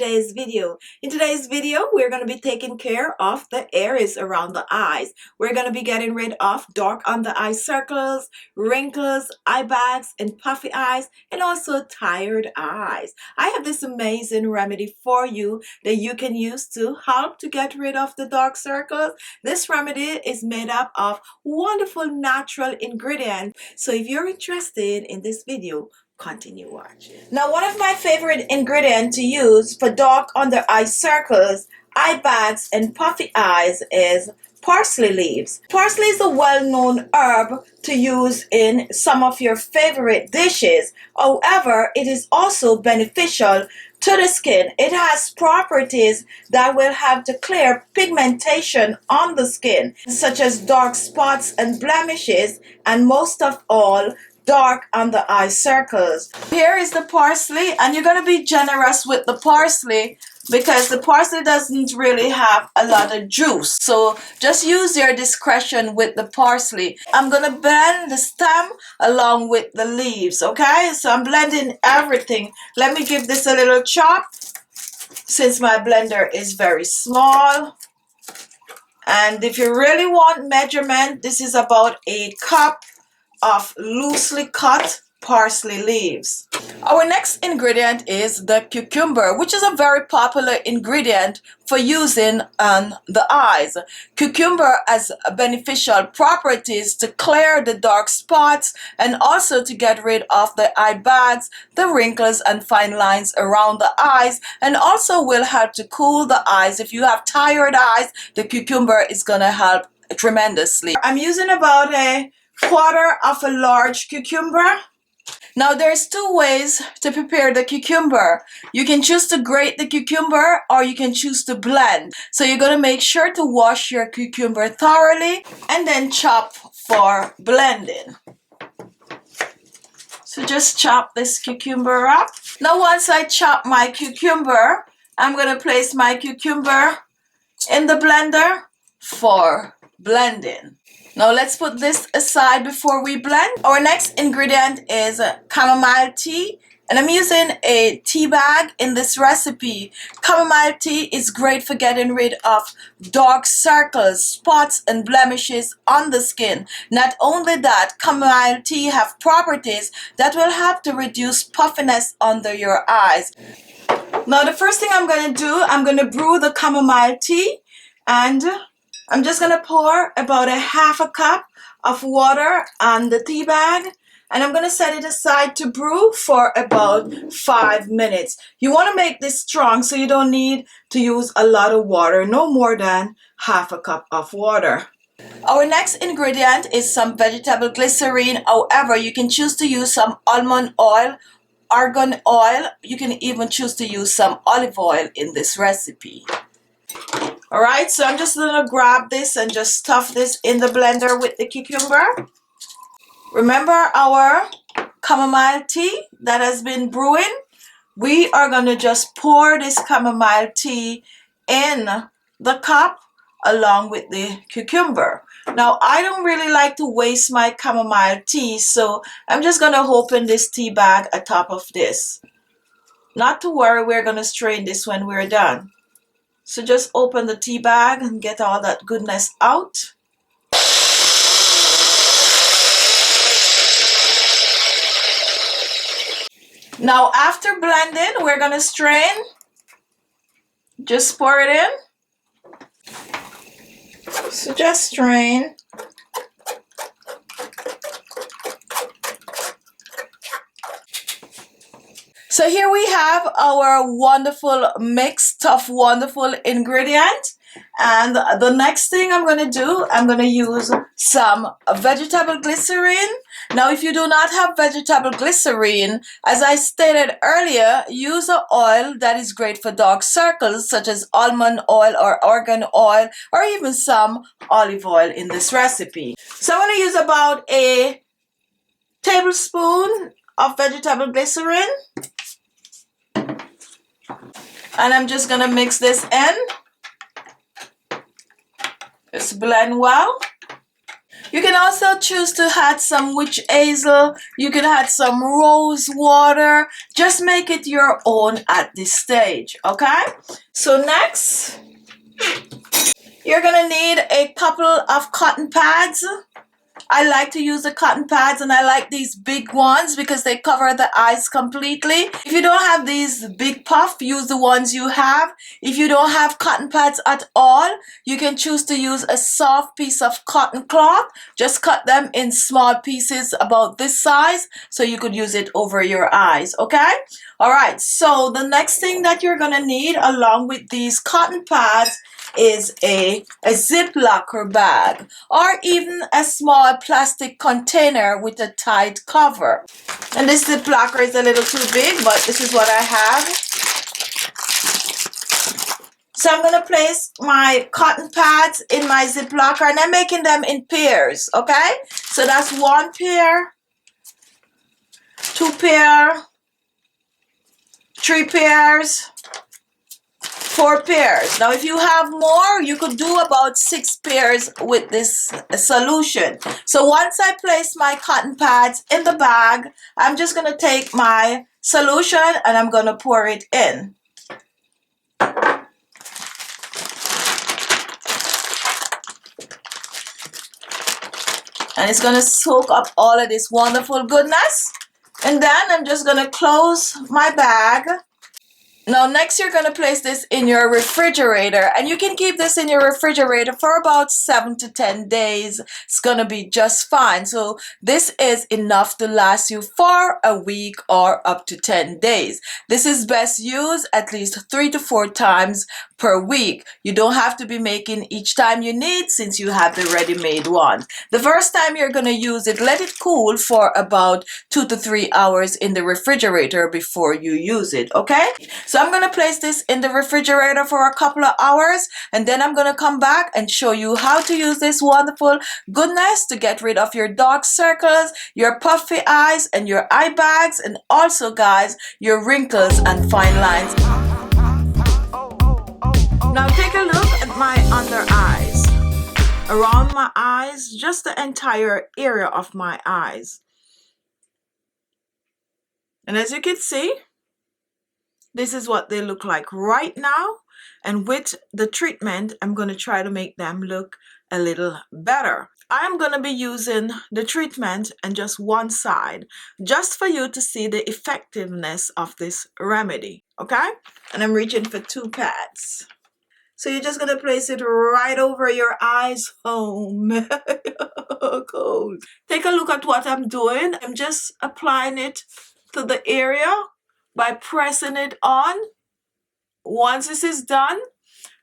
today's video. In today's video, we're going to be taking care of the areas around the eyes. We're going to be getting rid of dark under eye circles, wrinkles, eye bags, and puffy eyes, and also tired eyes. I have this amazing remedy for you that you can use to help to get rid of the dark circles. This remedy is made up of wonderful natural ingredients. So if you're interested in this video, continue watching. Now, one of my favorite ingredients to use for dark under eye circles, eye bags, and puffy eyes is parsley leaves. Parsley is a well-known herb to use in some of your favorite dishes. However, it is also beneficial to the skin. It has properties that will help to clear pigmentation on the skin, such as dark spots and blemishes, and most of all, dark under eye circles. Here is the parsley, and you're going to be generous with the parsley because the parsley doesn't really have a lot of juice. So just use your discretion with the parsley. I'm going to blend the stem along with the leaves, okay? So I'm blending everything. Let me give this a little chop since my blender is very small. And if you really want measurement, this is about a cup of loosely cut parsley leaves. Our next ingredient is the cucumber, which is a very popular ingredient for using on the eyes. Cucumber has beneficial properties to clear the dark spots and also to get rid of the eye bags, the wrinkles, and fine lines around the eyes, and also will help to cool the eyes. If you have tired eyes, the cucumber is going to help tremendously. I'm using about a quarter of a large cucumber. Now there's two ways to prepare the cucumber. You can choose to grate the cucumber or you can choose to blend. So you're going to make sure to wash your cucumber thoroughly and then chop for blending. So just chop this cucumber up. Now once I chop my cucumber, I'm going to place my cucumber in the blender for blending. Now let's put this aside before we blend. Our next ingredient is chamomile tea, and I'm using a tea bag in this recipe. Chamomile tea is great for getting rid of dark circles, spots, and blemishes on the skin. Not only that, chamomile tea have properties that will help to reduce puffiness under your eyes. Now the first thing I'm going to do, I'm going to brew the chamomile tea, and I'm just going to pour about a half a cup of water on the tea bag, and I'm going to set it aside to brew for about 5 minutes. You want to make this strong, so you don't need to use a lot of water, no more than half a cup of water. Our next ingredient is some vegetable glycerine. However, you can choose to use some almond oil, argan oil. You can even choose to use some olive oil in this recipe. Alright, so I'm just going to grab this and just stuff this in the blender with the cucumber. Remember our chamomile tea that has been brewing? We are going to just pour this chamomile tea in the cup along with the cucumber. Now, I don't really like to waste my chamomile tea, so I'm just going to open this tea bag atop of this. Not to worry, we're going to strain this when we're done. So just open the tea bag and get all that goodness out. Now after blending, we're going to strain. Just pour it in. So just strain. So here we have our wonderful mix of wonderful ingredients. And the next thing I'm going to do, I'm going to use some vegetable glycerine. Now, if you do not have vegetable glycerine, as I stated earlier, use an oil that is great for dark circles, such as almond oil or argan oil, or even some olive oil in this recipe. So I'm going to use about a tablespoon of vegetable glycerine. And I'm just going to mix this in. Just blend well. You can also choose to add some witch hazel. You can add some rose water. Just make it your own at this stage, okay? So next, you're gonna need a couple of cotton pads. I like to use the cotton pads, and I like these big ones because they cover the eyes completely. If you don't have these big puff, use the ones you have. If you don't have cotton pads at all, you can choose to use a soft piece of cotton cloth. Just cut them in small pieces about this size so you could use it over your eyes, okay? All right, so the next thing that you're gonna need along with these cotton pads is a Ziplocker bag, or even a small plastic container with a tight cover. And this Ziplocker is a little too big, but this is what I have. So I'm going to place my cotton pads in my Ziplocker, and I'm making them in pairs, okay? So that's 1 pair, 2 pair, 3 pairs, 4 pairs. Now if you have more, you could do about 6 pairs with this solution. So once I place my cotton pads in the bag, I'm just going to take my solution and I'm going to pour it in. And it's going to soak up all of this wonderful goodness. And then I'm just going to close my bag. Now next you're going to place this in your refrigerator, and you can keep this in your refrigerator for about 7 to 10 days. It's going to be just fine. So this is enough to last you for a week or up to 10 days. This is best used at least 3 to 4 times per week. You don't have to be making each time you need, since you have the ready-made ones. The first time you're going to use it, let it cool for about 2 to 3 hours in the refrigerator before you use it, okay? So I'm going to place this in the refrigerator for a couple of hours, and then I'm going to come back and show you how to use this wonderful goodness to get rid of your dark circles, your puffy eyes, and your eye bags, and also, guys, your wrinkles and fine lines. Now take a look at my under eyes, around my eyes, just the entire area of my eyes. And as you can see, this is what they look like right now. And with the treatment, I'm going to try to make them look a little better. I'm going to be using the treatment on just one side, just for you to see the effectiveness of this remedy, okay? And I'm reaching for 2 pads. So you're just going to place it right over your eyes. Home. Cold. Take a look at what I'm doing. I'm just applying it to the area by pressing it on. Once this is done,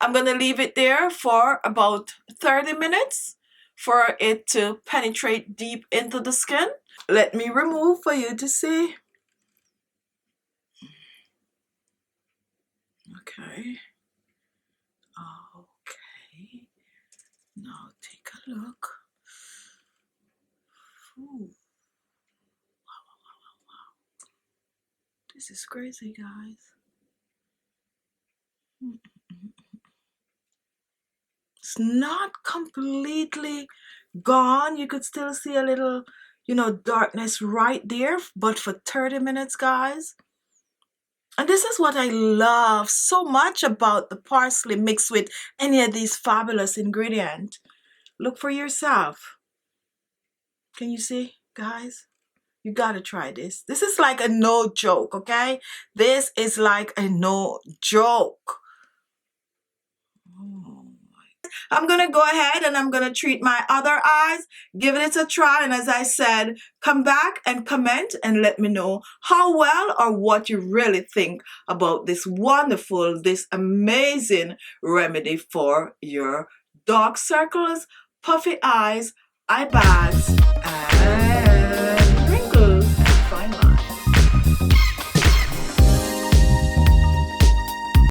I'm going to leave it there for about 30 minutes for it to penetrate deep into the skin. Let me remove for you to see. Okay. Okay. Now take a look. Ooh. Wow. This is crazy, guys. It's not completely gone. You could still see a little, darkness right there, but for 30 minutes, guys. And this is what I love so much about the parsley mixed with any of these fabulous ingredients. Look for yourself. Can you see, guys? You gotta try this. This is like a no joke, okay? This is like a no joke. I'm going to go ahead and I'm going to treat my other eyes, give it a try, and as I said, come back and comment and let me know how well or what you really think about this wonderful, this amazing remedy for your dark circles, puffy eyes, eye bags, and